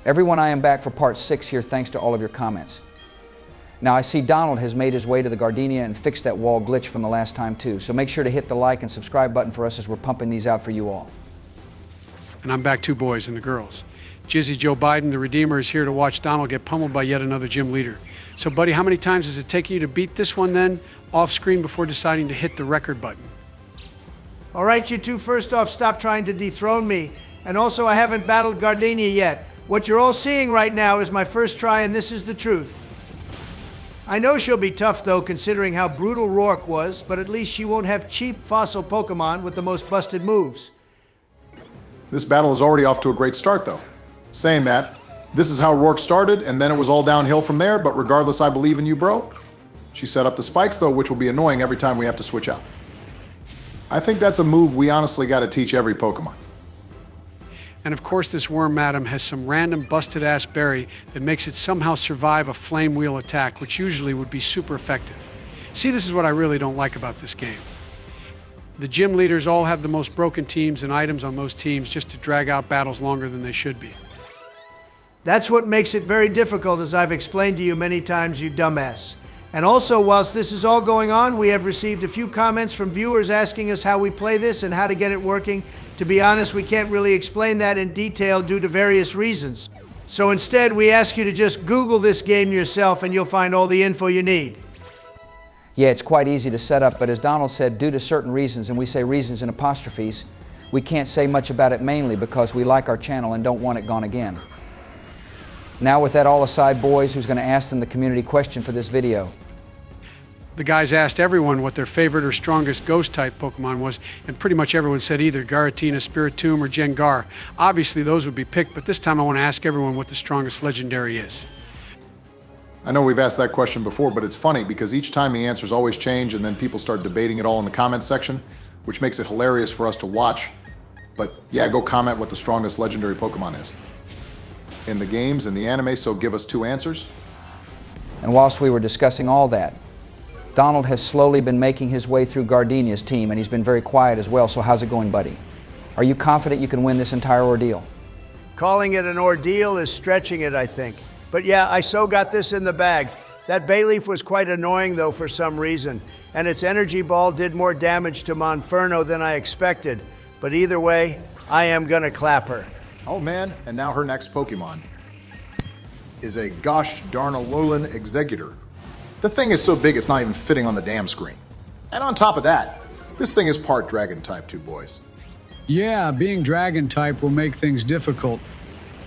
Everyone, I am back for part 6 here thanks to all of your comments. Now I see Donald has made his way to the Gardenia and fixed that wall glitch from the last time too, so make sure to hit the like and subscribe button for us as we're pumping these out for you all. And I'm back 2 boys and the girls. Jizzy Joe Biden, the Redeemer, is here to watch Donald get pummeled by yet another gym leader. So buddy, how many times does it take you to beat this one then, off screen, before deciding to hit the record button? All right, you two, first off, stop trying to dethrone me. And also, I haven't battled Gardenia yet. What you're all seeing right now is my first try, and this is the truth. I know she'll be tough, though, considering how brutal Rourke was, but at least she won't have cheap fossil Pokemon with the most busted moves. This battle is already off to a great start, though. Saying that, this is how Rourke started, and then it was all downhill from there, but regardless, I believe in you, bro. She set up the spikes, though, which will be annoying every time we have to switch out. I think that's a move we honestly got to teach every Pokemon. And of course this worm madam has some random busted ass berry that makes it somehow survive a flame wheel attack, which usually would be super effective. See, this is what I really don't like about this game. The gym leaders all have the most broken teams and items on those teams just to drag out battles longer than they should be. That's what makes it very difficult, as I've explained to you many times, you dumbass. And also, whilst this is all going on, we have received a few comments from viewers asking us how we play this and how to get it working. To be honest, we can't really explain that in detail due to various reasons. So instead, we ask you to just Google this game yourself and you'll find all the info you need. Yeah, it's quite easy to set up, but as Donald said, due to certain reasons, and we say reasons in apostrophes, we can't say much about it mainly because we like our channel and don't want it gone again. Now with that all aside, boys, who's going to ask them the community question for this video? The guys asked everyone what their favorite or strongest ghost-type Pokemon was, and pretty much everyone said either Garatina, Spiritomb, or Gengar. Obviously those would be picked, but this time I want to ask everyone what the strongest legendary is. I know we've asked that question before, but it's funny because each time the answers always change and then people start debating it all in the comments section, which makes it hilarious for us to watch. But yeah, go comment what the strongest legendary Pokemon is in the games and the anime, so give us 2 answers. And whilst we were discussing all that, Donald has slowly been making his way through Gardenia's team, and he's been very quiet as well, so how's it going, buddy? Are you confident you can win this entire ordeal? Calling it an ordeal is stretching it, I think. But yeah, I so got this in the bag. That Bayleaf was quite annoying, though, for some reason, and its energy ball did more damage to Monferno than I expected. But either way, I am gonna clap her. Oh man, and now her next Pokemon is a gosh darn Alolan Executor. The thing is so big it's not even fitting on the damn screen. And on top of that, this thing is part Dragon type too, boys. Yeah, being Dragon type will make things difficult.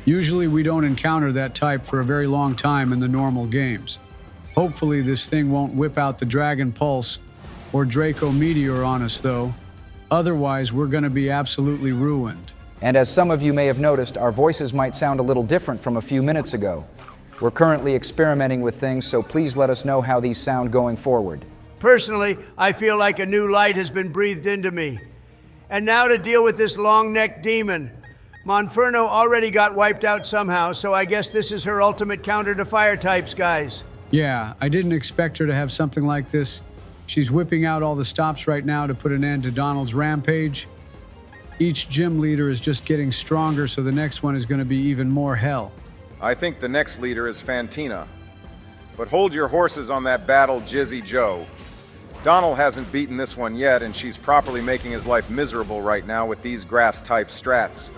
Usually we don't encounter that type for a very long time in the normal games. Hopefully this thing won't whip out the Dragon Pulse or Draco Meteor on us though. Otherwise we're gonna be absolutely ruined. And as some of you may have noticed, our voices might sound a little different from a few minutes ago. We're currently experimenting with things, so please let us know how these sound going forward. Personally, I feel like a new light has been breathed into me. And now to deal with this long-necked demon. Monferno already got wiped out somehow, so I guess this is her ultimate counter to fire types, guys. Yeah, I didn't expect her to have something like this. She's whipping out all the stops right now to put an end to Donald's rampage. Each gym leader is just getting stronger, so the next one is going to be even more hell. I think the next leader is Fantina. But hold your horses on that battle, Jizzy Joe. Donald hasn't beaten this one yet, and she's properly making his life miserable right now with these grass-type strats.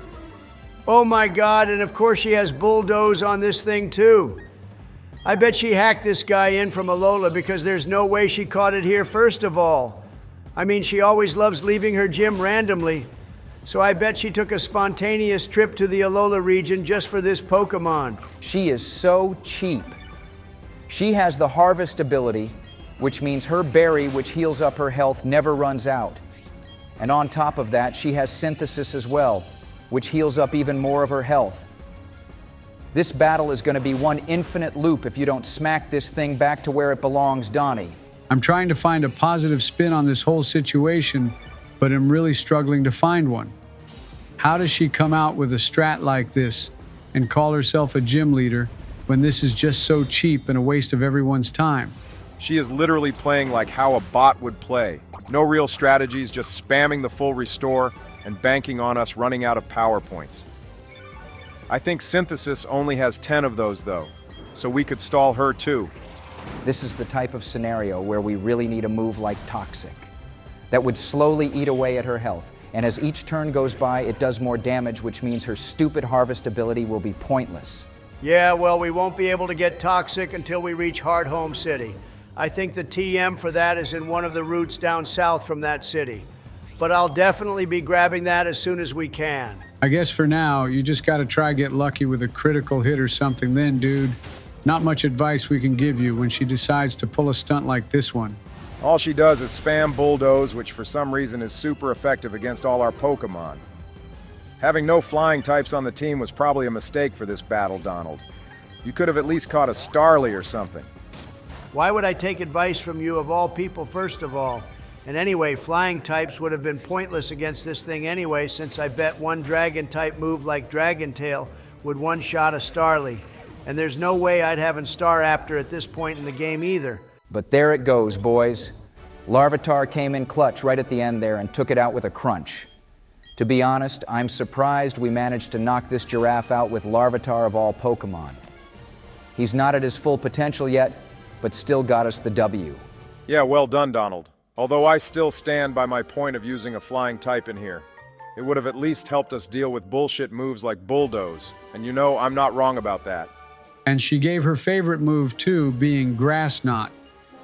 Oh my God, and of course she has Bulldoze on this thing too. I bet she hacked this guy in from Alola because there's no way she caught it here first of all. I mean, she always loves leaving her gym randomly. So I bet she took a spontaneous trip to the Alola region just for this Pokemon. She is so cheap. She has the harvest ability, which means her berry, which heals up her health, never runs out. And on top of that, she has synthesis as well, which heals up even more of her health. This battle is going to be one infinite loop if you don't smack this thing back to where it belongs, Donnie. I'm trying to find a positive spin on this whole situation, but I'm really struggling to find one. How does she come out with a strat like this and call herself a gym leader when this is just so cheap and a waste of everyone's time? She is literally playing like how a bot would play. No real strategies, just spamming the full restore and banking on us running out of power points. I think Synthesis only has 10 of those, though, so we could stall her too. This is the type of scenario where we really need a move like Toxic. That would slowly eat away at her health, and as each turn goes by, it does more damage, which means her stupid harvest ability will be pointless. Yeah, well, we won't be able to get Toxic until we reach Hardhome City. I think the TM for that is in one of the routes down south from that city. But I'll definitely be grabbing that as soon as we can. I guess for now, you just gotta try get lucky with a critical hit or something then, dude. Not much advice we can give you when she decides to pull a stunt like this one. All she does is spam Bulldoze, which for some reason is super effective against all our Pokemon. Having no flying types on the team was probably a mistake for this battle, Donald. You could have at least caught a Starly or something. Why would I take advice from you of all people, first of all? And anyway, flying types would have been pointless against this thing anyway, since I bet one dragon-type move like Dragon Tail would one-shot a Starly. And there's no way I'd have a Staraptor at this point in the game either. But there it goes, boys. Larvitar came in clutch right at the end there and took it out with a crunch. To be honest, I'm surprised we managed to knock this giraffe out with Larvitar of all Pokemon. He's not at his full potential yet, but still got us the W. Yeah, well done, Donald. Although I still stand by my point of using a flying type in here. It would have at least helped us deal with bullshit moves like Bulldoze, and you know I'm not wrong about that. And she gave her favorite move too, being Grass Knot.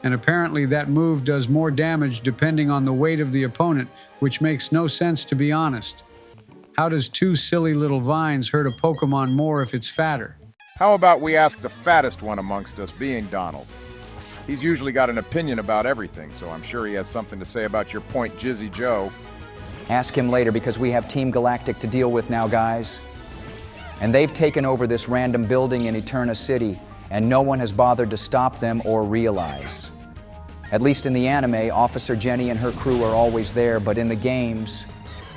And apparently that move does more damage depending on the weight of the opponent, which makes no sense to be honest. How does two silly little vines hurt a Pokemon more if it's fatter? How about we ask the fattest one amongst us, being Donald? He's usually got an opinion about everything, so I'm sure he has something to say about your point, Jizzy Joe. Ask him later because we have Team Galactic to deal with now, guys. And they've taken over this random building in Eterna City, and no one has bothered to stop them or realize. At least in the anime, Officer Jenny and her crew are always there, but in the games,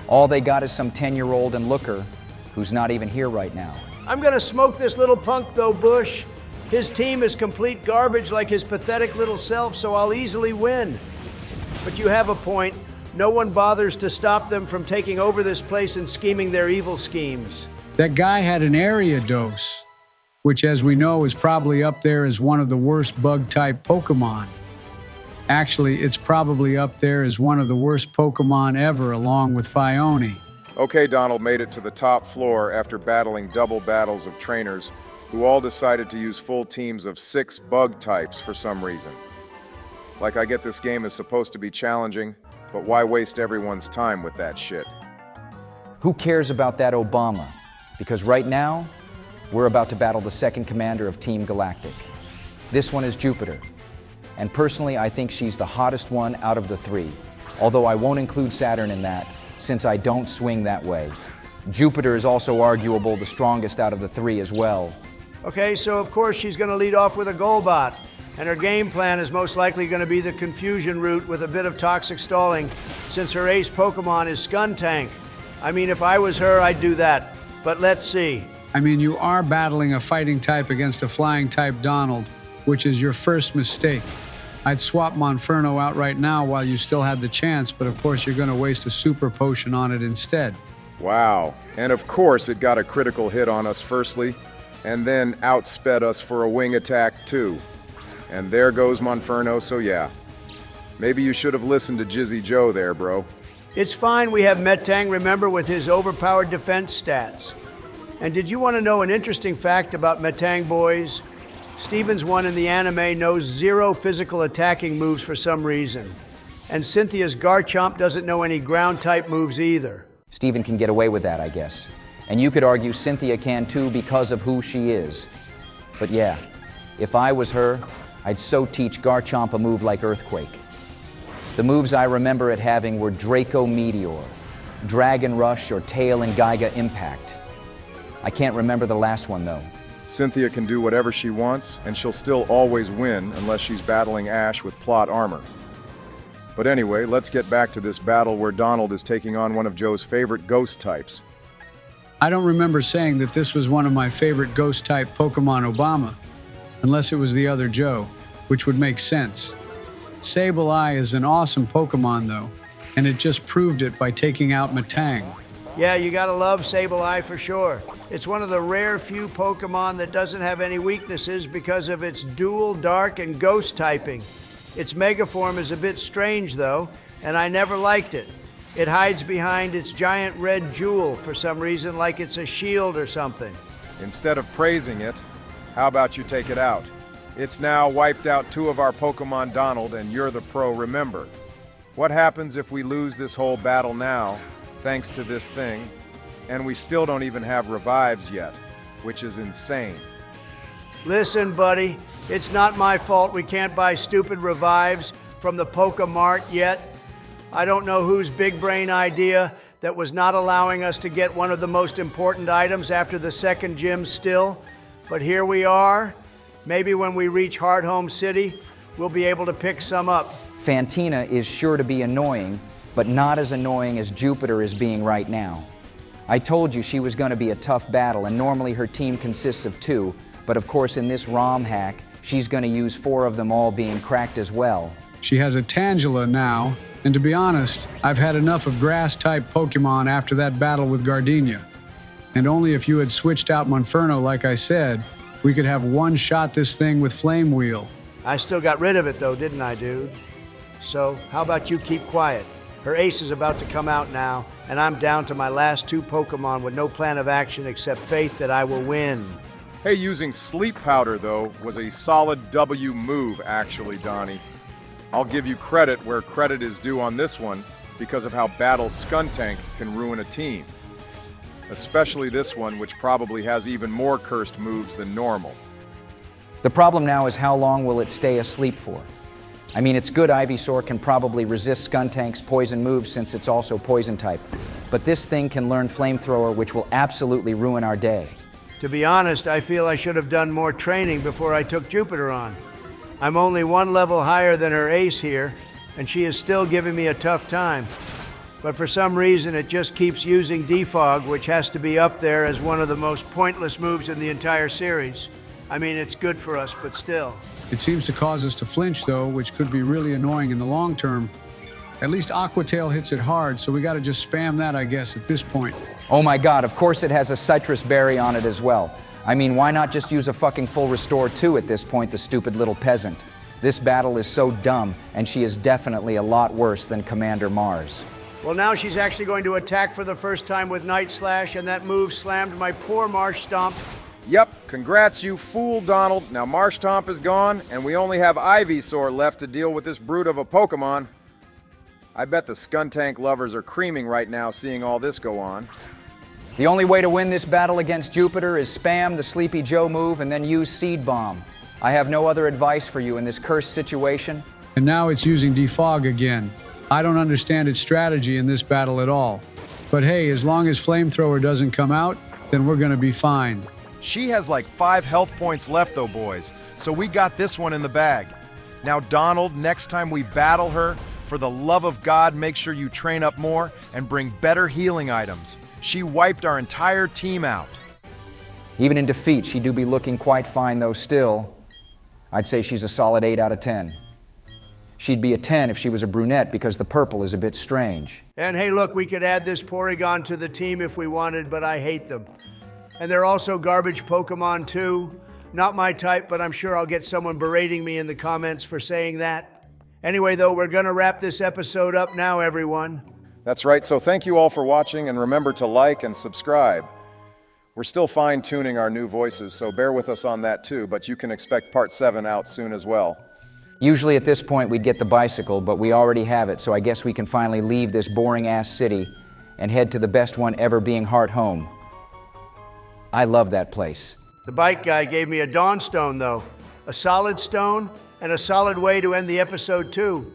all they got is some 10-year-old and looker who's not even here right now. I'm gonna smoke this little punk though, Bush. His team is complete garbage like his pathetic little self, so I'll easily win. But you have a point. No one bothers to stop them from taking over this place and scheming their evil schemes. That guy had an area dose, which as we know is probably up there as one of the worst bug-type Pokemon. Actually, it's probably up there as one of the worst Pokemon ever, along with Phione. Okay, Donald made it to the top floor after battling double battles of trainers who all decided to use full teams of 6 bug types for some reason. Like, I get this game is supposed to be challenging, but why waste everyone's time with that shit? Who cares about that Obama? Because right now, we're about to battle the second commander of Team Galactic. This one is Jupiter. And personally, I think she's the hottest one out of the 3. Although I won't include Saturn in that, since I don't swing that way. Jupiter is also arguable the strongest out of the 3 as well. Okay, so of course she's gonna lead off with a Golbot. And her game plan is most likely gonna be the confusion route with a bit of toxic stalling, since her ace Pokemon is Skuntank. I mean, if I was her, I'd do that. But let's see. I mean, you are battling a fighting type against a flying type Donald, which is your first mistake. I'd swap Monferno out right now while you still had the chance, but of course you're going to waste a super potion on it instead. Wow. And of course it got a critical hit on us firstly, and then outsped us for a wing attack too. And there goes Monferno, so yeah. Maybe you should have listened to Jizzy Joe there, bro. It's fine we have Metang, remember, with his overpowered defense stats. And did you want to know an interesting fact about Metang, boys? Steven's one in the anime knows 0 physical attacking moves for some reason. And Cynthia's Garchomp doesn't know any ground-type moves either. Steven can get away with that, I guess. And you could argue Cynthia can too because of who she is. But yeah, if I was her, I'd so teach Garchomp a move like Earthquake. The moves I remember it having were Draco Meteor, Dragon Rush, or Tail and Gaiga Impact. I can't remember the last one though. Cynthia can do whatever she wants, and she'll still always win unless she's battling Ash with plot armor. But anyway, let's get back to this battle where Donald is taking on one of Joe's favorite ghost types. I don't remember saying that this was one of my favorite ghost-type Pokemon Obama, unless it was the other Joe, which would make sense. Sableye is an awesome Pokemon though, and it just proved it by taking out Metang. Yeah, you gotta love Sableye for sure. It's one of the rare few Pokemon that doesn't have any weaknesses because of its dual dark and ghost typing. Its megaform is a bit strange though, and I never liked it. It hides behind its giant red jewel for some reason, like it's a shield or something. Instead of praising it, how about you take it out? It's now wiped out 2 of our Pokemon, Donald, and you're the pro, remember. What happens if we lose this whole battle now, thanks to this thing, and we still don't even have revives yet, which is insane. Listen, buddy, it's not my fault we can't buy stupid revives from the Pokemart yet. I don't know whose big brain idea that was not allowing us to get one of the most important items after the second gym still, but here we are. Maybe when we reach Hearthome City, we'll be able to pick some up. Fantina is sure to be annoying, but not as annoying as Jupiter is being right now. I told you she was going to be a tough battle, and normally her team consists of 2, but of course in this ROM hack, she's going to use 4 of them all being cracked as well. She has a Tangela now, and to be honest, I've had enough of grass-type Pokemon after that battle with Gardenia. And only if you had switched out Monferno like I said, we could have one-shot this thing with Flame Wheel. I still got rid of it though, didn't I, dude? So, how about you keep quiet? Her ace is about to come out now, and I'm down to my last 2 Pokemon with no plan of action except faith that I will win. Hey, using Sleep Powder, though, was a solid W move, actually, Donnie. I'll give you credit where credit is due on this one because of how Battle Skuntank can ruin a team. Especially this one, which probably has even more cursed moves than normal. The problem now is how long will it stay asleep for? I mean, it's good Ivysaur can probably resist Skuntank's poison moves since it's also poison type, but this thing can learn Flamethrower, which will absolutely ruin our day. To be honest, I feel I should have done more training before I took Jupiter on. I'm only 1 level higher than her ace here, and she is still giving me a tough time. But for some reason, it just keeps using Defog, which has to be up there as one of the most pointless moves in the entire series. I mean, it's good for us, but still. It seems to cause us to flinch, though, which could be really annoying in the long term. At least Aqua Tail hits it hard, so we gotta just spam that, I guess, at this point. Oh my god, of course it has a citrus berry on it as well. I mean, why not just use a fucking full restore too at this point, the stupid little peasant? This battle is so dumb, and she is definitely a lot worse than Commander Mars. Well, now she's actually going to attack for the first time with Night Slash, and that move slammed my poor Marsh Stomp. Yep, congrats you fool, Donald. Now Marshtomp is gone, and we only have Ivysaur left to deal with this brute of a Pokemon. I bet the Skuntank lovers are creaming right now seeing all this go on. The only way to win this battle against Jupiter is spam the Sleepy Joe move and then use Seed Bomb. I have no other advice for you in this cursed situation. And now it's using Defog again. I don't understand its strategy in this battle at all. But hey, as long as Flamethrower doesn't come out, then we're gonna be fine. She has like 5 health points left though, boys, so we got this one in the bag. Now Donald, next time we battle her, for the love of God, make sure you train up more and bring better healing items. She wiped our entire team out. Even in defeat, she do be looking quite fine though still. I'd say she's a solid 8 out of 10. She'd be a 10 if she was a brunette because the purple is a bit strange. And hey, look, we could add this Porygon to the team if we wanted, but I hate them. And they're also garbage Pokemon too. Not my type, but I'm sure I'll get someone berating me in the comments for saying that. Anyway, though, we're gonna wrap this episode up now, everyone. That's right, so thank you all for watching, and remember to like and subscribe. We're still fine-tuning our new voices, so bear with us on that too, but you can expect Part 7 out soon as well. Usually at this point we'd get the bicycle, but we already have it, so I guess we can finally leave this boring-ass city and head to the best one ever, being Hearthome. I love that place. The bike guy gave me a Dawnstone, though. A solid stone and a solid way to end the episode, too.